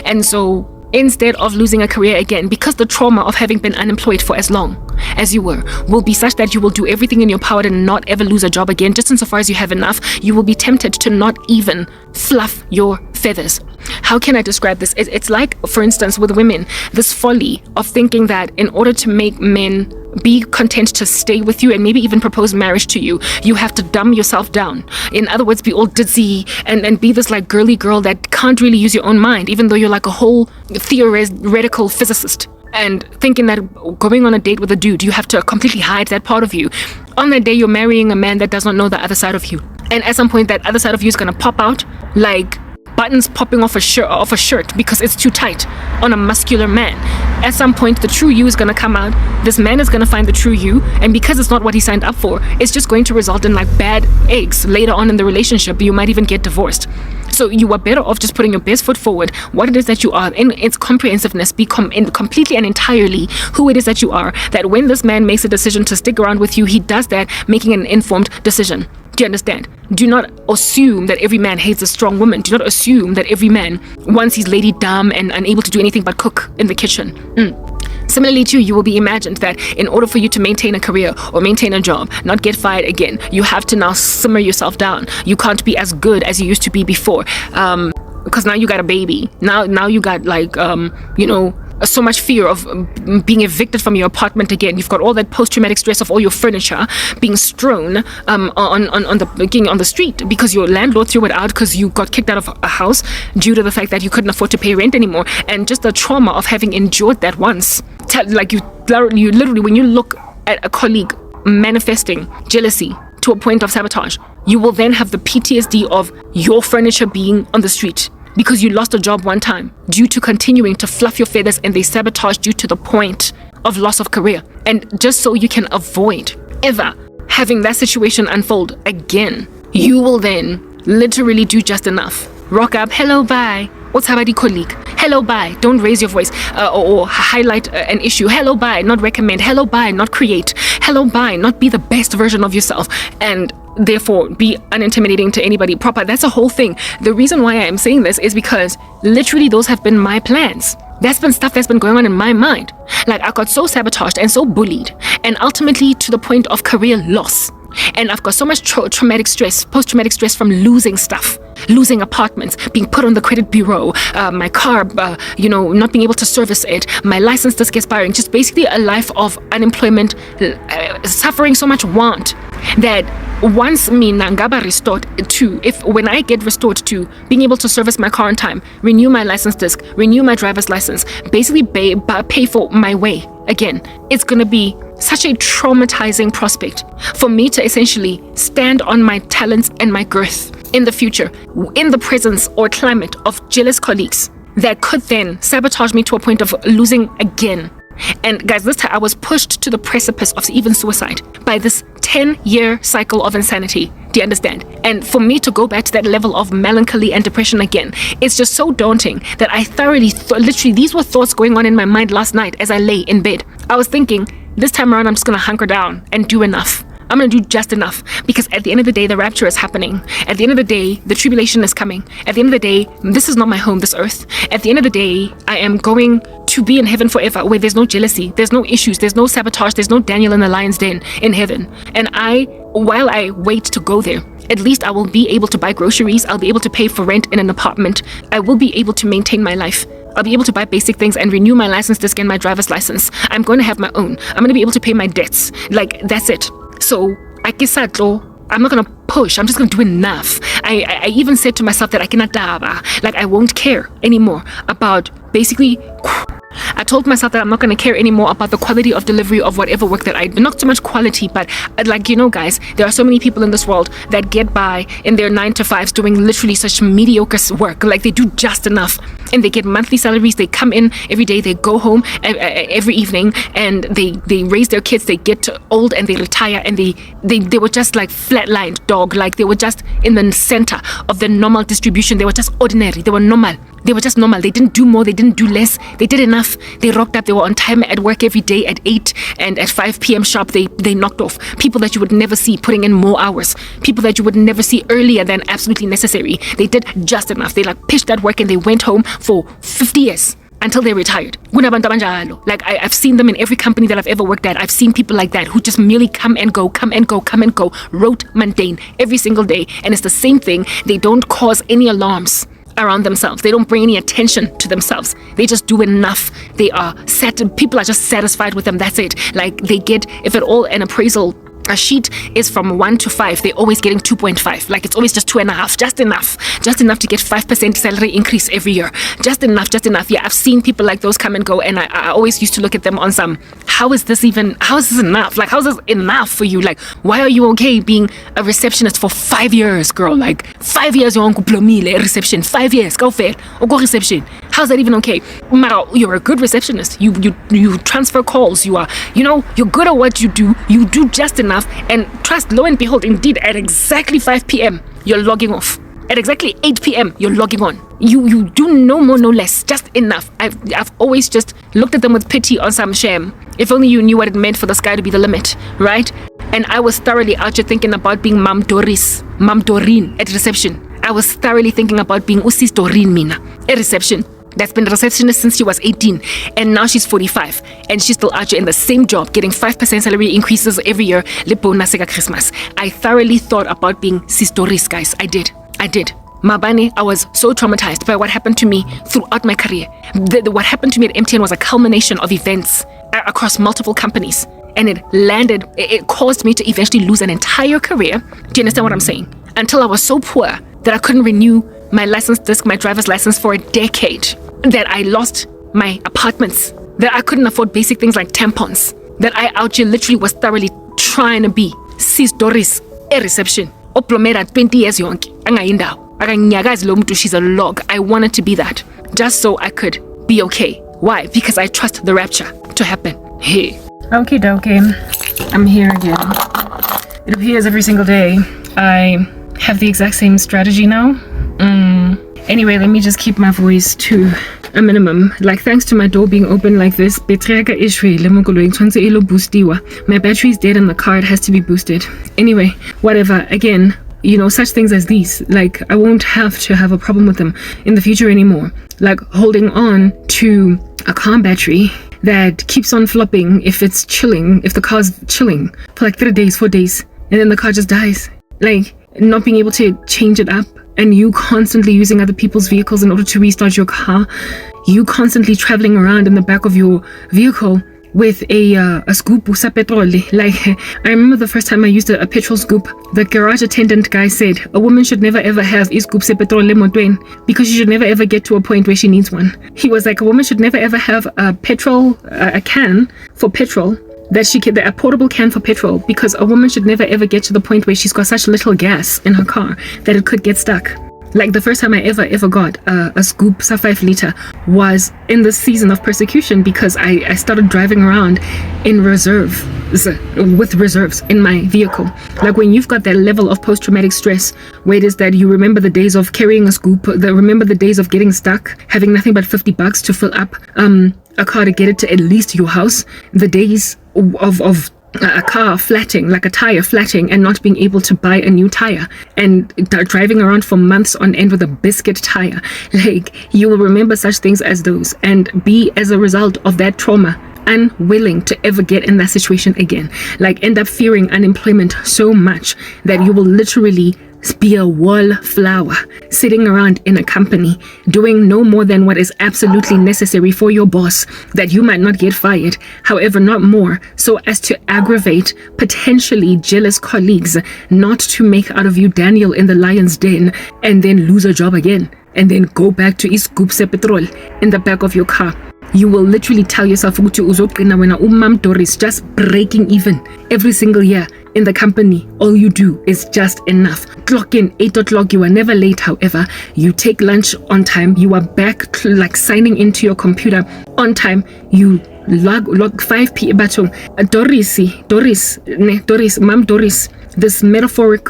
And so instead of losing a career again, because the trauma of having been unemployed for as long as you were will be such that you will do everything in your power to not ever lose a job again, just insofar as you have enough, you will be tempted to not even fluff your feathers. How can I describe this? It's like, for instance, with women, this folly of thinking that in order to make men be content to stay with you and maybe even propose marriage to you, you have to dumb yourself down. In other words, be all ditzy and be this girly girl that can't really use your own mind, even though you're a whole theoretical physicist. And thinking that going on a date with a dude, you have to completely hide that part of you. On that day, you're marrying a man that does not know the other side of you. And at some point, that other side of you is going to pop out like buttons popping off a shirt because it's too tight on a muscular man. At some point, the true you is going to come out. This man is going to find the true you, and because it's not what he signed up for, it's just going to result in bad eggs later on in the relationship. You might even get divorced. So you are better off just putting your best foot forward, what it is that you are in its comprehensiveness, completely and entirely who it is that you are, that when this man makes a decision to stick around with you, he does that making an informed decision. Do you understand? Do not assume that every man hates a strong woman. Do not assume that every man wants his lady dumb and unable to do anything but cook in the kitchen. Similarly too, you will be imagined that in order for you to maintain a career or maintain a job, not get fired again, you have to now simmer yourself down. You can't be as good as you used to be before. because now you got a baby. Now you got like, so much fear of being evicted from your apartment again. You've got all that post-traumatic stress of all your furniture being strewn on the street because your landlord threw it out because you got kicked out of a house due to the fact that you couldn't afford to pay rent anymore, and just the trauma of having endured that once. Like you literally, when you look at a colleague manifesting jealousy to a point of sabotage, you will then have the PTSD of your furniture being on the street because you lost a job one time due to continuing to fluff your feathers, and they sabotaged you to the point of loss of career. And just so you can avoid ever having that situation unfold again, you will then literally do just enough. Rock up, hello, bye. What's habari colleague? Hello, bye. Don't raise your voice or highlight an issue. Hello, bye. Not recommend. Hello, bye. Not create. Hello, bye. Not be the best version of yourself. And therefore be unintimidating to anybody. Proper. That's a whole thing. The reason why I am saying this is because literally those have been my plans. That's been stuff that's been going on in my mind. Like, I got so sabotaged and so bullied, and ultimately to the point of career loss. And I've got so much traumatic stress, post-traumatic stress from losing stuff, losing apartments, being put on the credit bureau, my car, not being able to service it, my license just expiring, just basically a life of unemployment, suffering so much want that once ngaba restored to, when I get restored to being able to service my car on time, renew my license disc, renew my driver's license, basically pay for my way again, it's gonna be such a traumatizing prospect for me to essentially stand on my talents and my girth in the future, in the presence or climate of jealous colleagues that could then sabotage me to a point of losing again. And guys, this time I was pushed to the precipice of even suicide by this 10-year cycle of insanity. Do you understand? And for me to go back to that level of melancholy and depression again, it's just so daunting that I thoroughly, literally, these were thoughts going on in my mind last night as I lay in bed. I was thinking, this time around, I'm just going to hunker down and do enough. I'm going to do just enough, because at the end of the day, the rapture is happening. At the end of the day, the tribulation is coming. At the end of the day, this is not my home, this earth. At the end of the day, I am going to be in heaven forever, where there's no jealousy, there's no issues, there's no sabotage, there's no Daniel in the lion's den in heaven. And while I wait to go there, at least I will be able to buy groceries. I'll be able to pay for rent in an apartment. I will be able to maintain my life. I'll be able to buy basic things and renew my license disc and my driver's license. I'm going to have my own. I'm going to be able to pay my debts. Like, that's it. So, I'm not going to push. I'm just going to do enough. I even said to myself that I cannot like, I won't care anymore about basically... I told myself that I'm not going to care anymore about the quality of delivery of whatever work that I do. Not so much quality, but guys, there are so many people in this world that get by in their 9-to-5s doing literally such mediocre work. Like, they do just enough and they get monthly salaries. They come in every day, they go home every evening, and they raise their kids. They get old and they retire, and they were just like flatlined dog. Like, they were just in the center of the normal distribution. They were just ordinary. They were normal. They were just normal. They didn't do more. They didn't do less. They did enough. They rocked up. They were on time at work every day at 8 and at 5 p.m. sharp. They knocked off. People that you would never see putting in more hours. People that you would never see earlier than absolutely necessary. They did just enough. They pitched that work and they went home for 50 years until they retired. Like, I've seen them in every company that I've ever worked at. I've seen people like that who just merely come and go, wrote mundane every single day. And it's the same thing. They don't cause any alarms around themselves. They don't bring any attention to themselves. They just do enough. They are people are just satisfied with them. That's it. Like, they get, if at all, an appraisal a sheet is from 1 to 5, they're always getting 2.5. Like, it's always just 2.5, just enough to get 5% salary increase every year. Just enough. Yeah, I've seen people like those come and go, and I always used to look at them on some, how is this enough? Like, how is this enough for you? Like, why are you okay being a receptionist for 5 years, girl? Like, 5 years you're on reception, 5 years, go fair, or go reception. How's that even okay? You're a good receptionist. You transfer calls. You are, you're good at what you do. You do just enough. And trust, lo and behold, indeed, at exactly 5 p.m., you're logging off. At exactly 8 p.m., you're logging on. You do no more, no less, just enough. I've always just looked at them with pity on some shame. If only you knew what it meant for the sky to be the limit, right? And I was thoroughly out here thinking about being Mam Doreen at reception. I was thoroughly thinking about being Usis Doreen Mina at reception. That's been a receptionist since she was 18, and now she's 45, and she's still out here in the same job, getting 5% salary increases every year. Le bonus at Christmas. I thoroughly thought about being Sistoris, guys. I did. Mabane, I was so traumatized by what happened to me throughout my career. What happened to me at MTN was a culmination of events across multiple companies. And it caused me to eventually lose an entire career. Do you understand what I'm saying? Until I was so poor that I couldn't renew my my driver's license for a decade. That I lost my apartments. That I couldn't afford basic things like tampons. That I out here literally was thoroughly trying to be Sis Doris, a reception. Oplomera 20 years young. She's a log. I wanted to be that. Just so I could be okay. Why? Because I trust the rapture to happen. Hey. Okay, I'm here again. It appears every single day I have the exact same strategy now. Anyway, let me just keep my voice to a minimum. Like, thanks to my door being open like this, my battery is dead in the car. It has to be boosted. Anyway, whatever. Again, such things as these, like, I won't have to have a problem with them in the future anymore. Like holding on to a car battery that keeps on flopping if the car's chilling for like 3 days, 4 days, and then the car just dies. Like, not being able to change it up, and you constantly using other people's vehicles in order to restart your car. You constantly traveling around in the back of your vehicle with a scoop usa petrol. Like, I remember the first time I used a petrol scoop, the garage attendant guy said a woman should never ever have a scoop se petrol le motwen because she should never ever get to a point where she needs one. He was like, a woman should never ever have a can for petrol a portable can for petrol, because a woman should never ever get to the point where she's got such little gas in her car that it could get stuck. Like, the first time I ever got a scoop, sa 5 liter, was in the season of persecution, because I started driving around with reserves in my vehicle. Like, when you've got that level of post-traumatic stress, where it is that you remember the days of carrying a scoop, remember the days of getting stuck, having nothing but $50 to fill up a car to get it to at least your house, the days of a car flatting, like a tire flatting, and not being able to buy a new tire, and driving around for months on end with a biscuit tire. Like, you will remember such things as those, and be, as a result of that trauma, unwilling to ever get in that situation again. Like, end up fearing unemployment so much that you will literally be a wallflower, sitting around in a company doing no more than what is absolutely necessary for your boss, that you might not get fired, however not more, so as to aggravate potentially jealous colleagues, not to make out of you Daniel in the lion's den, and then lose a job again, and then go back to scoop se petrol in the back of your car. You will literally tell yourself ukuthi uzoqina wena umam Doris just breaking even every single year in the company. All you do is just enough. Clock in 8 o'clock. You are never late. However, you take lunch on time. You are back, like, signing into your computer on time. You log 5 p.m. batong Mam Doris, this metaphoric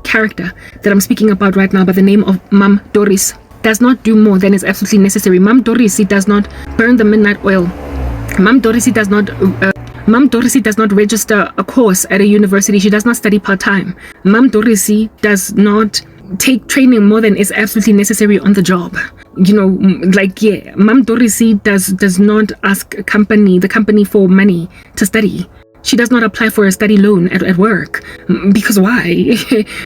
character that I'm speaking about right now by the name of Mam Doris, does not do more than is absolutely necessary. Mam Dorisi does not burn the midnight oil. Mam Dorisi does not register a course at a university. She does not study part-time. Mam Dorisi does not take training more than is absolutely necessary on the job. Mam Dorisi does not ask the company for money to study. She does not apply for a study loan at work. Because why?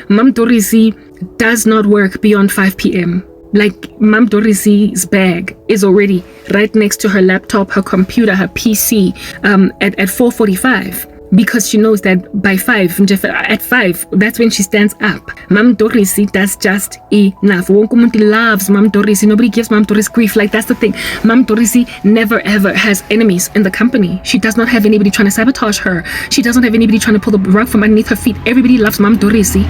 Mam Dorisi does not work beyond 5 p.m. Like, Mam Dorisi's bag is already right next to her laptop, her computer, her PC at 4:45, because she knows that by 5, at 5, that's when she stands up. Mam Dorisi does just enough. Wonke loves Mam Dorisi. Nobody gives Mam Doris grief. Like, that's the thing. Mam Dorisi never ever has enemies in the company. She does not have anybody trying to sabotage her. She doesn't have anybody trying to pull the rug from underneath her feet. Everybody loves Mam Dorisi.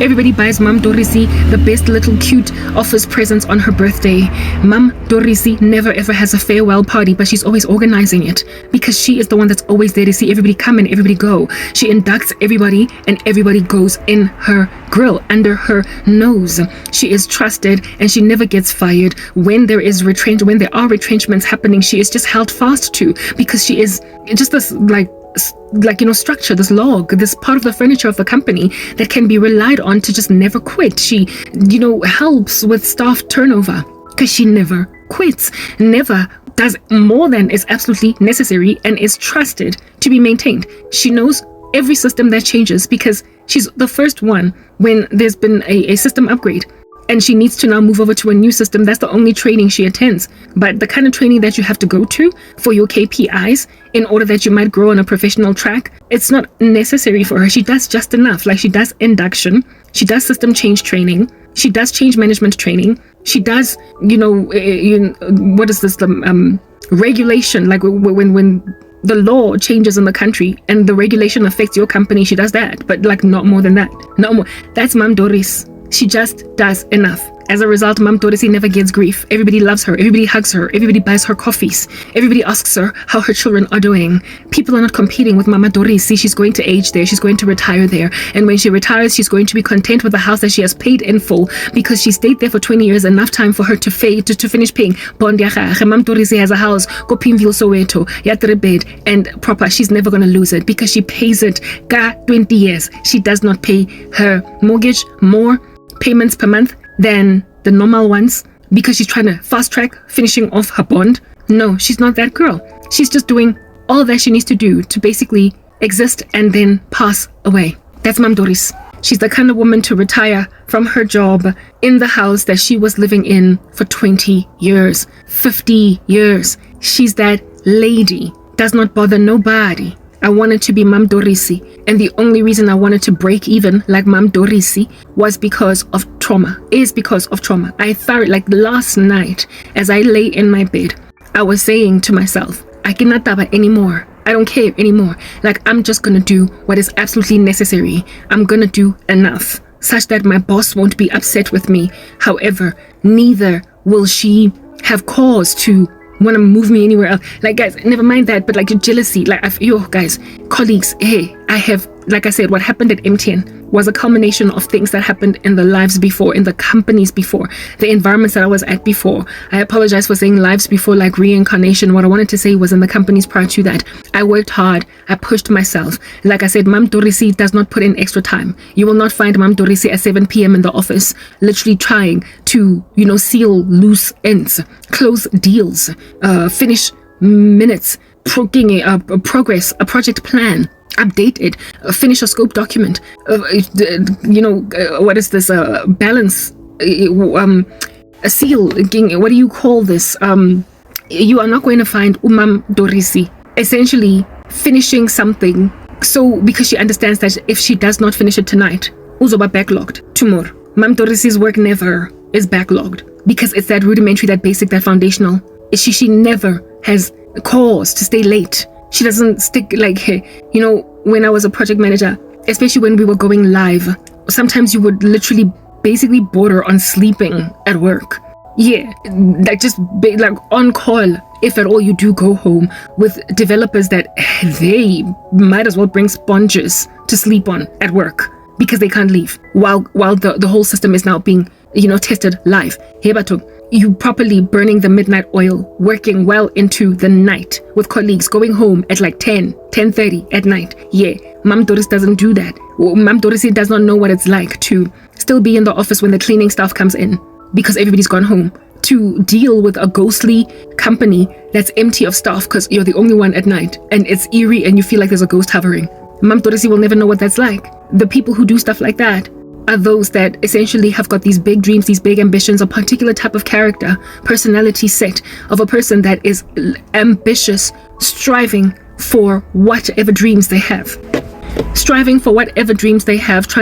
Everybody buys Mam Dorisi the best little cute office presents on her birthday. Mam Dorisi never ever has a farewell party, but she's always organizing it, because she is the one that's always there to see everybody come and everybody go. She inducts everybody, and everybody goes in her grill, under her nose. She is trusted, and she never gets fired. When there are retrenchments happening, she is just held fast to, because she is just this structure, this log, this part of the furniture of the company that can be relied on to just never quit. She, helps with staff turnover, because she never quits, never does more than is absolutely necessary, and is trusted to be maintained. She knows every system that changes, because she's the first one when there's been a system upgrade. and she needs to now move over to a new system. That's the only training she attends. But the kind of training that you have to go to for your KPIs in order that you might grow on a professional track, it's not necessary for her. She does just enough. Like, she does induction, she does system change training, she does change management training, she does, what is this, regulation, like when the law changes in the country and the regulation affects your company, she does that, but like not more than that. Not more. That's Mam Doris. She just does enough. As a result, Mam Dorisi never gets grief. Everybody loves her. Everybody hugs her. Everybody buys her coffees. Everybody asks her how her children are doing. People are not competing with Mama Dorisi. She's going to age there. She's going to retire there. And when she retires, she's going to be content with the house that she has paid in full because she stayed there for 20 years, enough time for her to finish paying bond. Mam Dorisi has a house, go Pimville, Soweto, yatre bed, and proper. She's never going to lose it because she pays it. Ka 20 years. She does not pay her mortgage more payments per month than the normal ones because she's trying to fast track finishing off her bond. No, she's not that girl. She's just doing all that she needs to do to basically exist and then pass away. That's Mam Doris. She's the kind of woman to retire from her job in the house that she was living in for 20 years, 50 years. She's that lady. Does not bother nobody. I wanted to be Mam Dorisi, and the only reason I wanted to break even like Mam Dorisi was because of trauma. I thought, like last night, as I lay in my bed, I was saying to myself, I cannot taba anymore. I don't care anymore. Like, I'm just gonna do what is absolutely necessary. I'm gonna do enough such that my boss won't be upset with me. However, neither will she have cause to want to move me anywhere else. Like, guys, never mind that, but like jealousy, like guys, colleagues, hey, I have, like I said, what happened at MTN was a culmination of things that happened in the lives before, in the companies before, the environments that I was at before. I apologize for saying lives before like reincarnation. What I wanted to say was in the companies prior to that. I worked hard. I pushed myself. Like I said, Mam Dorisi does not put in extra time. You will not find Mam Dorisi at 7 p.m. in the office, literally trying to, seal loose ends, close deals, finish minutes, progress, a project plan, update it, finish a scope document, what is this, balance, a seal, what do you call this? You are not going to find Umam Dorisi essentially finishing something, so because she understands that if she does not finish it tonight, uzoba backlogged tomorrow. Mam Dorisi's work never is backlogged because it's that rudimentary, that basic, that foundational. She never has cause to stay late. She doesn't stick like, when I was a project manager, especially when we were going live, sometimes you would literally basically border on sleeping at work. Yeah, like just like on call. If at all you do go home with developers that they might as well bring sponges to sleep on at work because they can't leave while the whole system is now being, tested live. You properly burning the midnight oil, working well into the night with colleagues, going home at like 10:30 at night. Yeah, Mam Doris doesn't do that. Mam Doris does not know what it's like to still be in the office when the cleaning staff comes in because everybody's gone home, to deal with a ghostly company that's empty of staff because you're the only one at night and it's eerie and you feel like there's a ghost hovering. Mam Doris will never know what that's like. The people who do stuff like that are those that essentially have got these big dreams, these big ambitions, a particular type of character, personality set of a person that is ambitious, striving for whatever dreams they have. Trying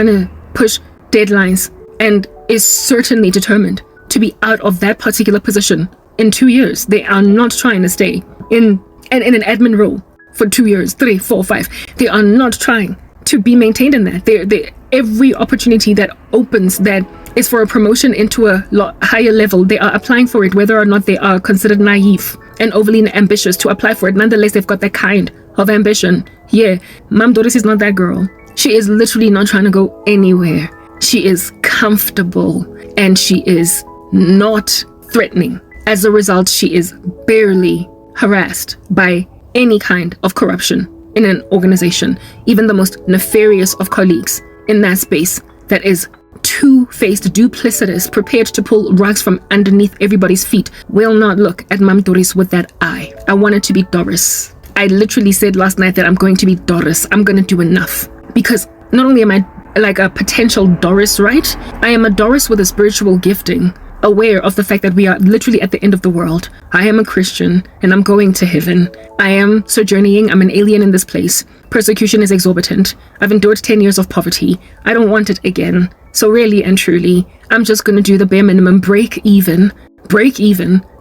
to push deadlines, and is certainly determined to be out of that particular position in 2 years. They are not trying to stay in an admin role for 2 years, 3, 4, 5. They are not trying to be maintained in that. They every opportunity that opens that is for a promotion into a higher level, they are applying for it, whether or not they are considered naive and overly ambitious to apply for it. Nonetheless, they've got that kind of ambition. Yeah, Mam Doris is not that girl. She is literally not trying to go anywhere. She is comfortable and she is not threatening. As a result, she is barely harassed by any kind of corruption in an organization. Even the most nefarious of colleagues in that space that is two-faced, duplicitous, prepared to pull rugs from underneath everybody's feet will not look at Mam Doris with that eye. I wanted to be Doris. I literally said last night that I'm going to be Doris. I'm going to do enough because not only am I like a potential Doris, right? I am a Doris with a spiritual gifting, aware of the fact that we are literally at the end of the world. I am a Christian and I'm going to heaven. I am sojourning. I'm an alien in this place. Persecution is exorbitant. I've endured 10 years of poverty. I don't want it again. So really and truly, I'm just going to do the bare minimum, break even,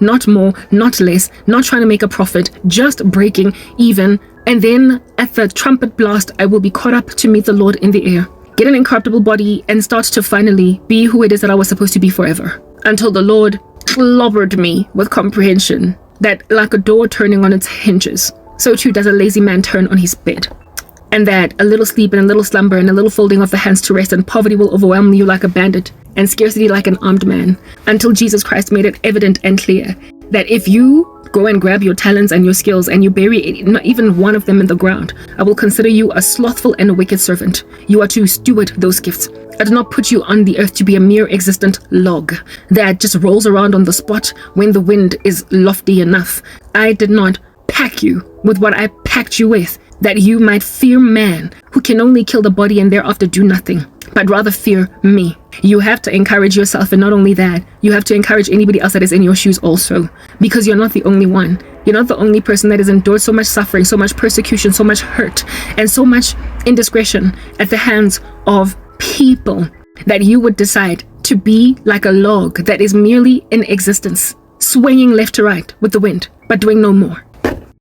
not more, not less, not trying to make a profit, just breaking even. And then at the trumpet blast, I will be caught up to meet the Lord in the air, get an incorruptible body, and start to finally be who it is that I was supposed to be forever. Until the Lord clobbered me with comprehension that like a door turning on its hinges, so too does a lazy man turn on his bed. And that a little sleep and a little slumber and a little folding of the hands to rest and poverty will overwhelm you like a bandit and scarcity like an armed man, until Jesus Christ made it evident and clear that if you go and grab your talents and your skills and you bury not even one of them in the ground, I will consider you a slothful and a wicked servant. You are to steward those gifts. I did not put you on the earth to be a mere existent log that just rolls around on the spot when the wind is lofty enough. I did not pack you with what I packed you with, that you might fear man who can only kill the body and thereafter do nothing, but rather fear me. You have to encourage yourself, and not only that, you have to encourage anybody else that is in your shoes also, because you're not the only one. You're not the only person that has endured so much suffering, so much persecution, so much hurt, and so much indiscretion at the hands of people, that you would decide to be like a log that is merely in existence, swaying left to right with the wind, but doing no more.